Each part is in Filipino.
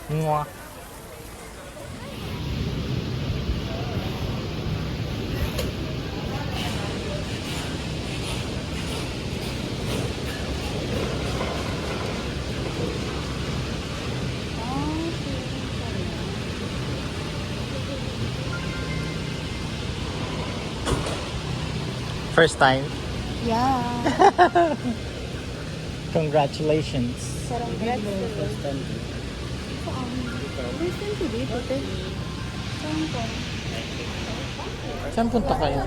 Mwah. First time? Yeah. Congratulations. Sarang first time today, today. Saan ko? Saan punta kayo?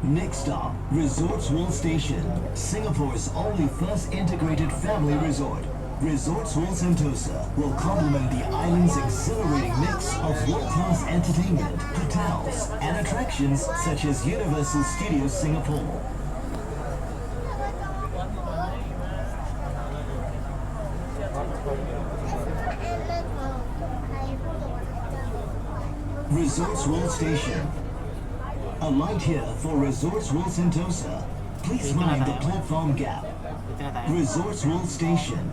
Next stop, Resorts World Station, Singapore's only first integrated family resort. Resorts World Sentosa will complement the island's exhilarating mix of world-class entertainment, hotels, and attractions such as Universal Studios Singapore. Resorts World Station. Alight here for Resorts World Sentosa. Please mind the platform gap. Resorts World Station.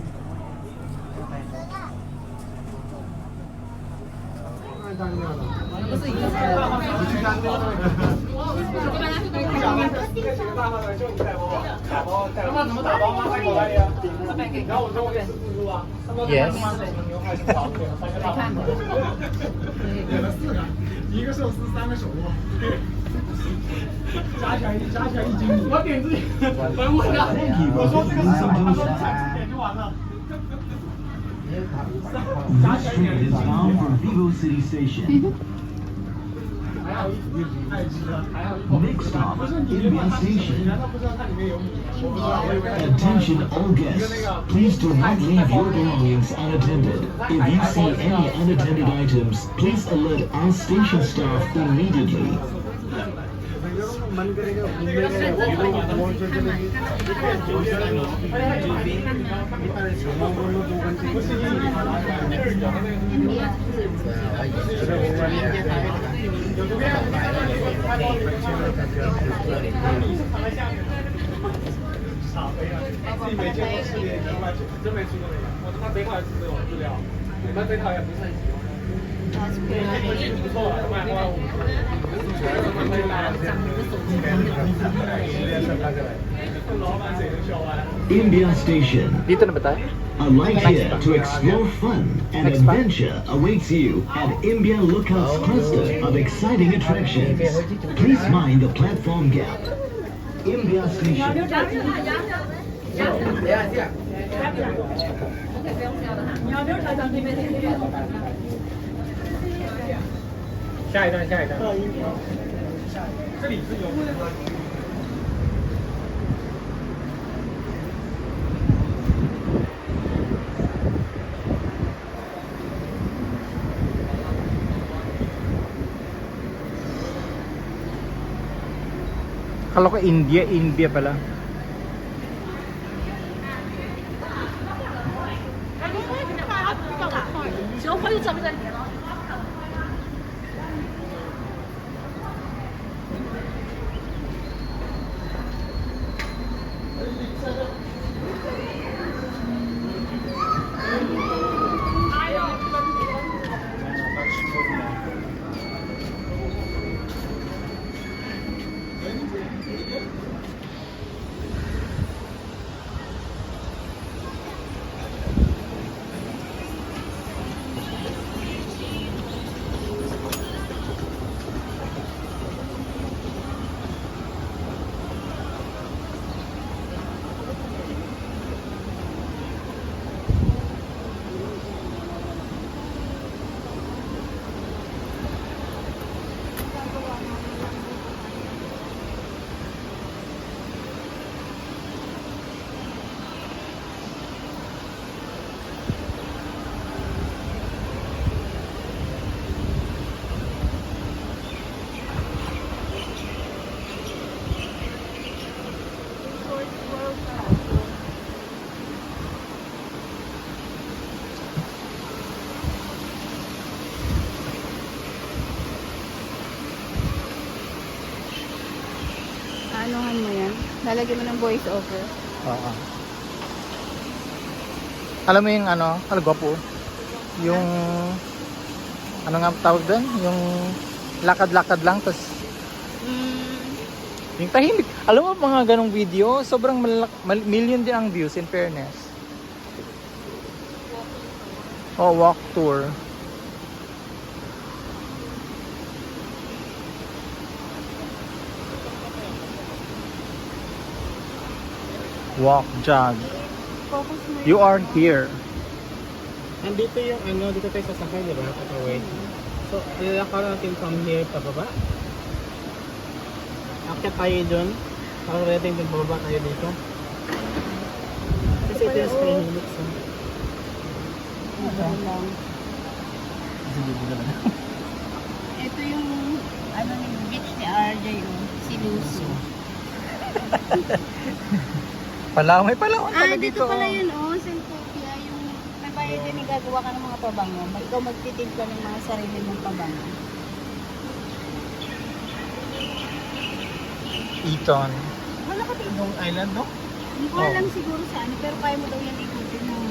Yes. 一个寿司3个手握，加起来1斤。我点自己，我说这个是什么？他说才点就完了。 This train is bound for Vivo City Station. Next stop, India Station. Attention all guests. Please do not leave your belongings unattended. If you see any unattended items, please alert our station staff immediately. India Station. Dito na ba tayo? Alight here to explore fun and adventure awaits you at India Lookout's cluster of exciting attractions. Please mind the platform gap. India Station. 下一站，下一站。这里是有。 Akala ko India, India pala. Lalagyan mo ng voice over. Oo. Alam mo yung ano, gwapo. Yung ano nga tawag doon? Yung lakad-lakad lang tapos yung tahimik. Alam mo mga ganong video, sobrang million din ang views in fairness. Oh, walk tour. Walk, jog. Focus mo You are here. Nandito yung ano, dito tayo sasakay, di ba? Tatawid. So, ilalakar natin from here pababa. Akit tayo dun. Para natin dun bababa tayo dito. Kasi ito yung Sky Helix. lang. Ito yung ano ni beach ni RJ, oh. Si Lucy. Palawan, may palawan pala Ah, dito dito. pala yun, oh. Santopia. Yung may bayad yan, gagawa ka ng mga pabango. Ikaw magtitimpla ng mga sarili mong pabango. Eton. Wala ka dito. Yung island, no? Hindi ko alam siguro sa ano, pero kaya mo daw yan ikutin ng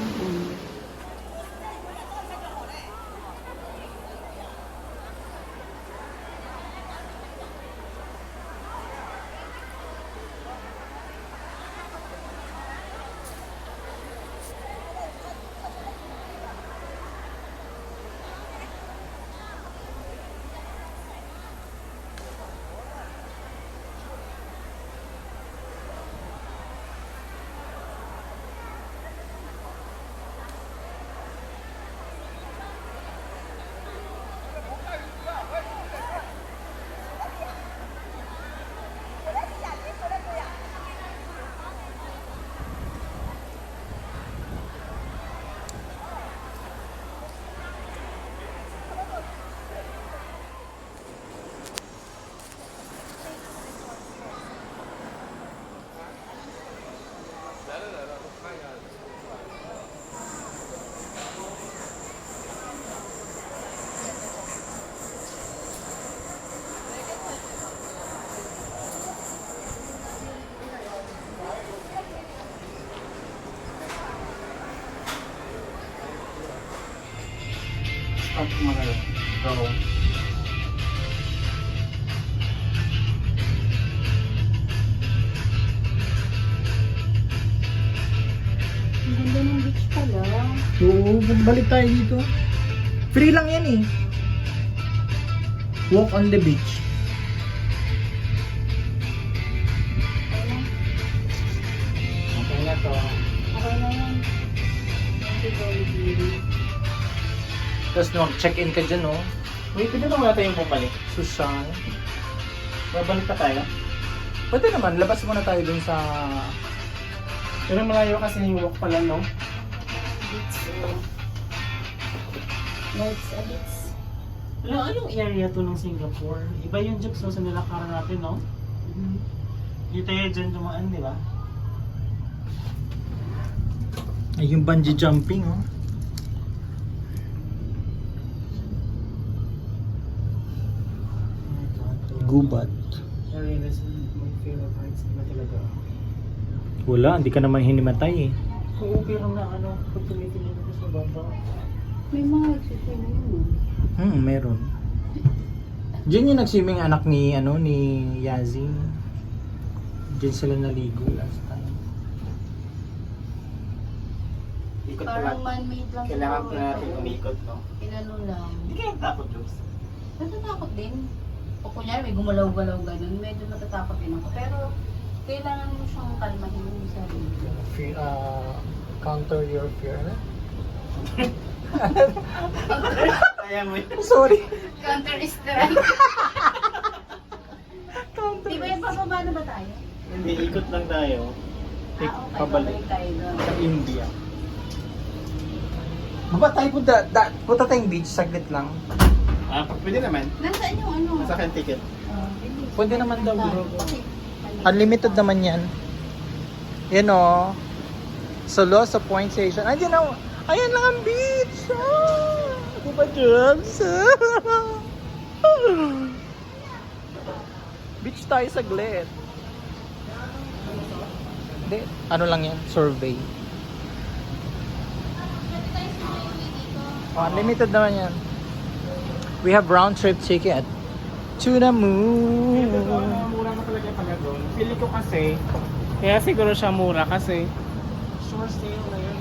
Start mo na yun. Go. Ang ganda ng beach pala. Oo, balik tayo dito. Free lang yan eh. Walk on the beach. Okay na to. Okay na yan. Thank you, Jollibee. Tapos no, check-in ka dyan, oh. Wait, pwede na wala tayong bumalik. Susan. Babalik pa tayo. Pwede naman, labas muna tayo dun sa... Pero malayo kasi yung walk pala, no? Beach, oh. Lights, beach. Anong area to ng Singapore? Iba yung jokes sa nilakaran natin, no? Hindi tayo dyan dumaan, di ba? Ay, yung bungee jumping, oh. Gubat. Na-realize my favorite heights na talaga. Wala, hindi ka naman hinimatay eh. Oo, pero na ano, pag tumitingin ako sa baba. May mga nagsiswimming yun. Meron. Diyan yung nag-swimming anak ni, ni Yazzie. Diyan sila naligo last time. Ikot Parang man-made lang. Kailangan siguro pa natin ito. umikot, no? Inano lang. Hindi kayo takot, Jokes. Natatakot din. O kunyari may gumalaw-galaw ganun, medyo natatakot din ako. Pero kailangan mo siyang kalmahin yung sarili. Counter your fear, ano? Kaya mo yun. Sorry. Counter strike. Di ba yung pababa na ba tayo? Hindi, ikot lang tayo. Okay, Pabalik. pabalik tayo doon. Sa India. Baba tayo punta tayong beach, saglit lang. Ah, pwede naman. Nasaan yung ano? Nasa akin ticket. Bilis. Pwede naman daw, bro. Kasi, Unlimited naman yan. Yan o. Solo sa point station. Ayan na. Ayan lang ang beach. Ako ba, Jobs? Beach tayo saglit. Hindi, ano lang yan, survey. Oh, unlimited naman yan. We have round trip ticket to the moon. Dito doon, mura na talaga pala doon. Pili ko kasi, kaya siguro siya mura kasi short sale na yun.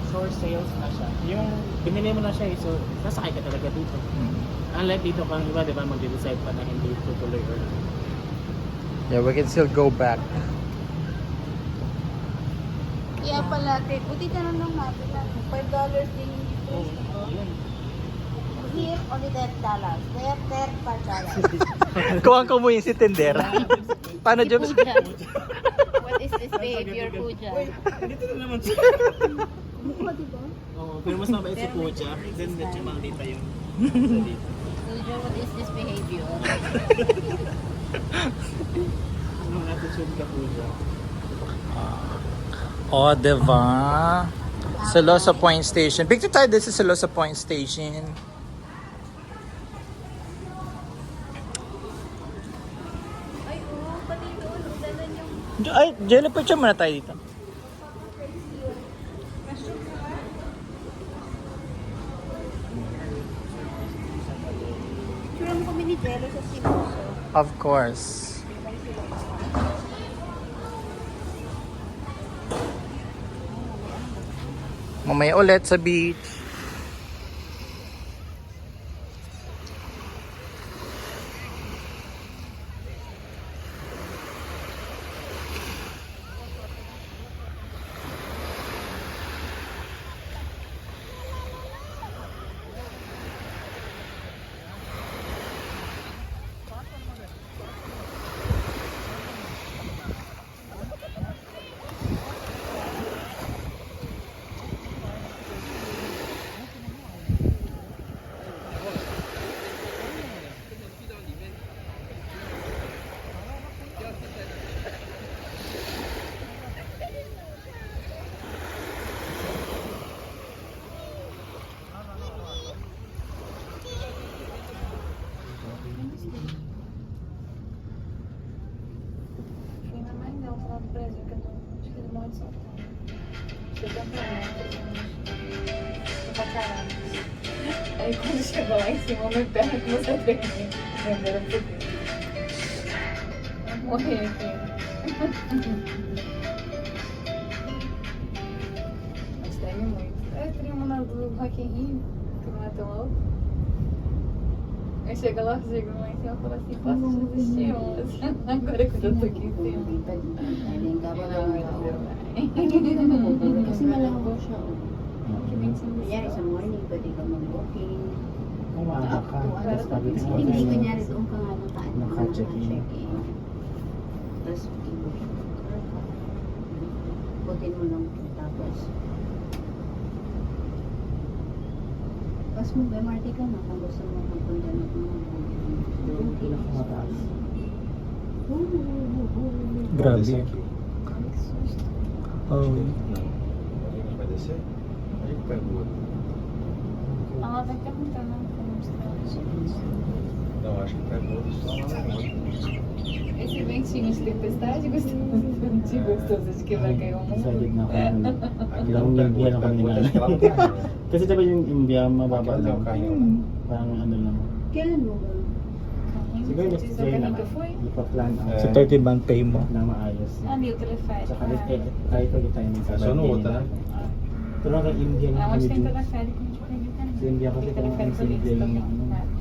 Short sales na siya. Yung binili mo na siya so sasakay ka talaga dito. Unlike dito kang iba, di ba, mag-decide pa na hindi tutuloy or Yeah, we can still go back. Kaya pala, buti na lang natin lang. $5 din yung difference. yun. Here, only $10. There, $5. Kuha ko mo yung si Tendera. Paano, Jobs? What is this behavior, Puja? Dito na naman siya. Oo, pero mas mabait si Puja. Then medyo makita yung dito. Puja, what is this behavior? Ano attitude ka, Puja? Oh, diba? Silosa Point Station. Picture tayo this is Silosa Point Station. Ay, oo, pati doon. Dalan yung... Ay, Jelly, picture muna tayo dito. Picture mo kami ni Jello sa Siloso. Of course. Mamaya ulit sa beach. Ay, kung siya ba ay si Mama Pehak mo sa training. Ganda lang po din. Okay. Mas tayo mo. Ay, prima do Rock in Rio. Que não é tão alto. Aí chega lá, chega lá em cima e fala assim, faça os destinos. Agora que eu tô aqui em cima. Kasi malabo siya. Que Kanyari sa morning, pwede ka mag-walking. Umaga ka. Tapos pagdating mo Hindi na kanyari doon ka nga nakaan. Naka-check-in. Tapos butin mo lang. Tapos pas mo MRT ka na kung gusto mo magpunta na Yung pinakamataas. Grabe. Oh. Vai descer? Aí que pega o outro. Ela vai perguntando como está. Não, acho que pega o outro só lá no outro. Esse ventinho de tempestade gostoso de que vai cair um Sa mundo. gitna ko ano. Aqui Ilang não pega o India outro, na kami pega o outro. Acho que lá nila. no carrinho. Kasi diba yung India mababa Aqui tem lang. um carrinho lá. Parang ano lang. kailan mo ba? Siguro next Sa year na. kanina foi? Hindi pa plan out. Eh. Sa 30 band pay mo. Na maayos. Ah, meu teleférico. Saka kahit ulit tayo ng Kaso ano, wala na. Pero kay India na Aonde kami tem dun. teleférico, a gente pode entrar. Sa India kasi Tem kung ang teleférico ali, simple lang também. yung ano.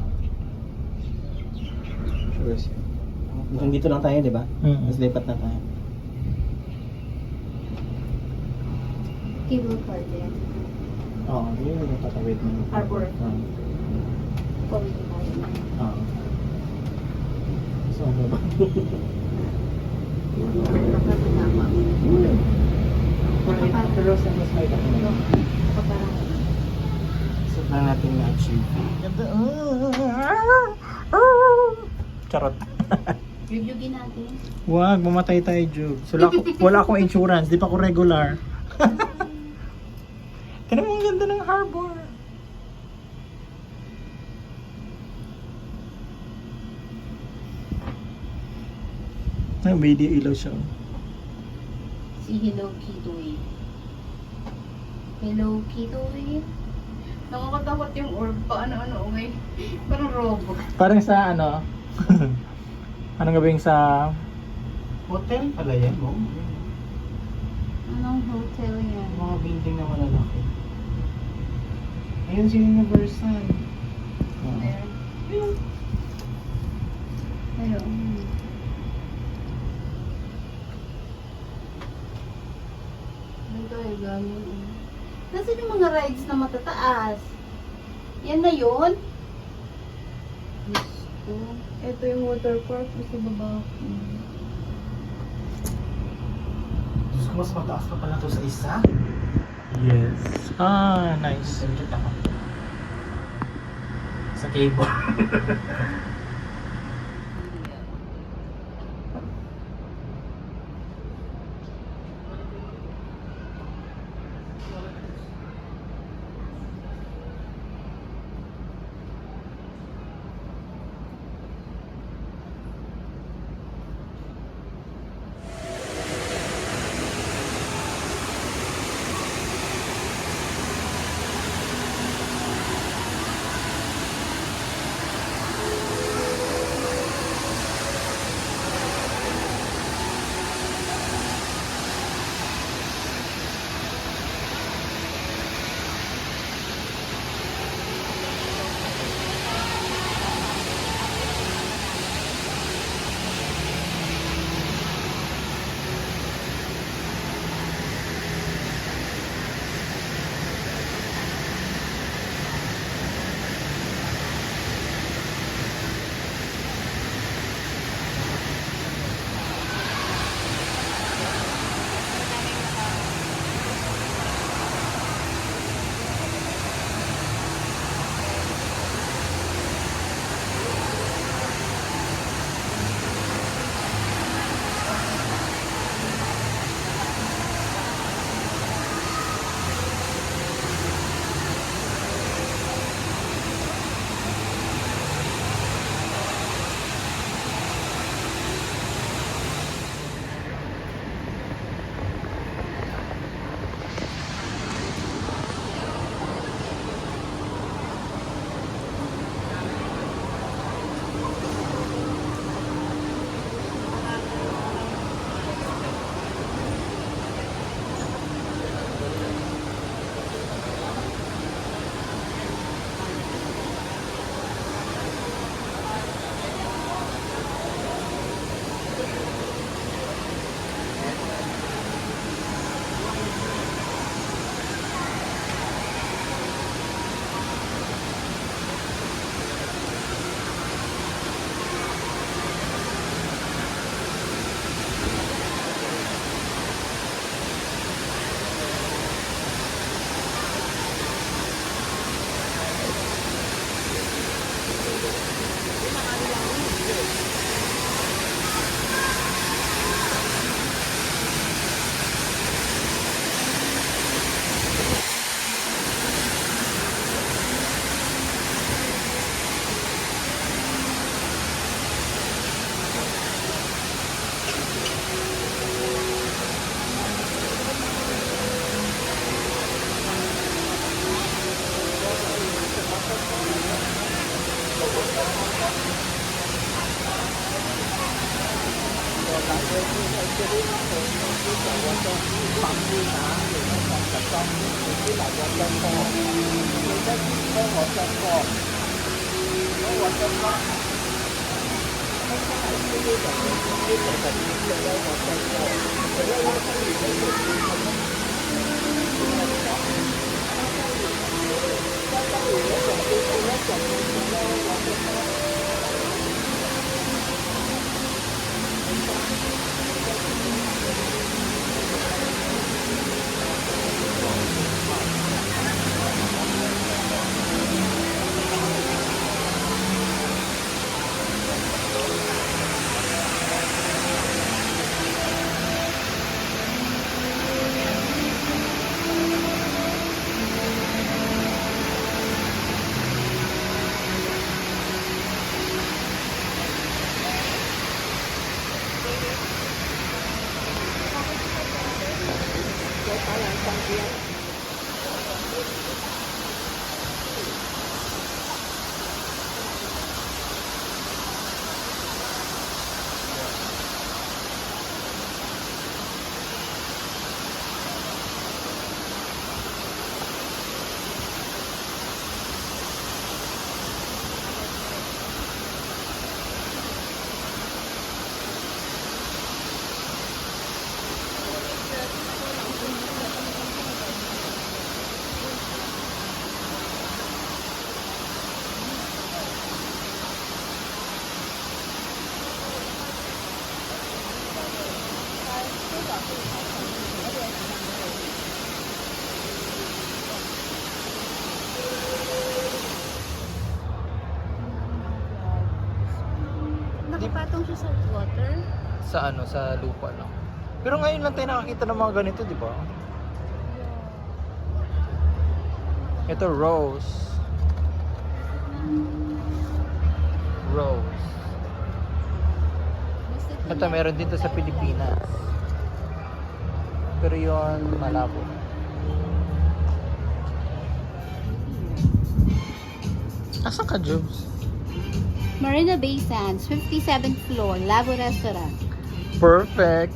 Deixa eu ver se. Hanggang dito lang tayo, di ba? Mm. Mas lipat na tayo. Cable car din. Oo, yun yung patawid ng Harbor. Pumili tayo na. Oo. So, ano ba? Nakatama. Pero sa mas may kapunod. So, na natin na-achieve. Charot. Reviewin natin. Wag, mamatay tayo, Jug. Wala akong insurance, di pa ako regular. Tignan mo, ang ganda ng harbor. Ay, video ilaw siya. Si Hello Kitty. Hello Kitty. Nakakatakot yung orb pa ano-ano, okay? Parang robot. Parang sa ano? Anong gabing sa Hotel pala yan, mo. Anong hotel yan? Mga building na malalaki. Ayun si Universal. Meron. Ayun. Ito ay ganyan. Nasaan yung mga rides na matataas? Yan na yun? Gusto. Ito yung water park sa baba. Diyos ko, mas mataas pa pala to sa isa. Yes. Ah, nice. Sentrit ako. Sa cable. Nakapatong siya sa water. Sa ano, sa lupa lang. Pero ngayon lang tayo nakakita ng mga ganito, di ba? Ito, rose. Rose. Ito, meron dito sa Pilipinas. Pero yun, malabo. Asan ka, Jobs? Marina Bay Sands, 57th floor, Labo Restaurant. Perfect!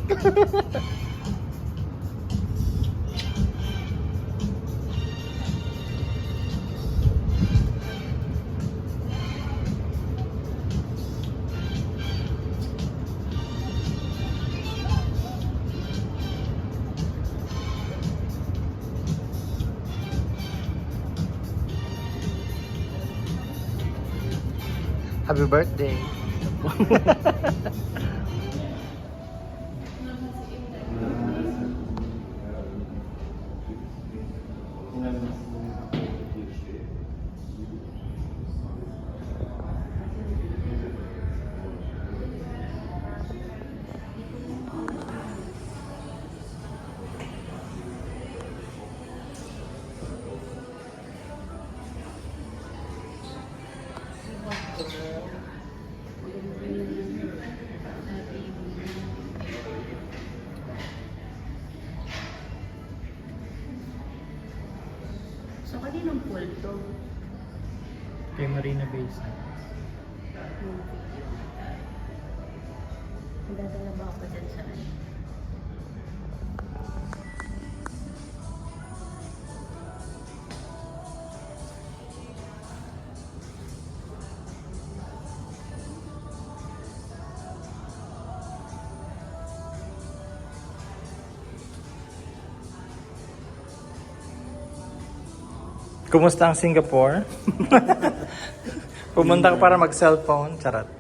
Happy birthday! So, kaninong pool to? Kay Marina Bay Sands. Dadala ba ako dyan sa ano? Kumusta ang Singapore? Pumunta ka para mag-cellphone? Charot.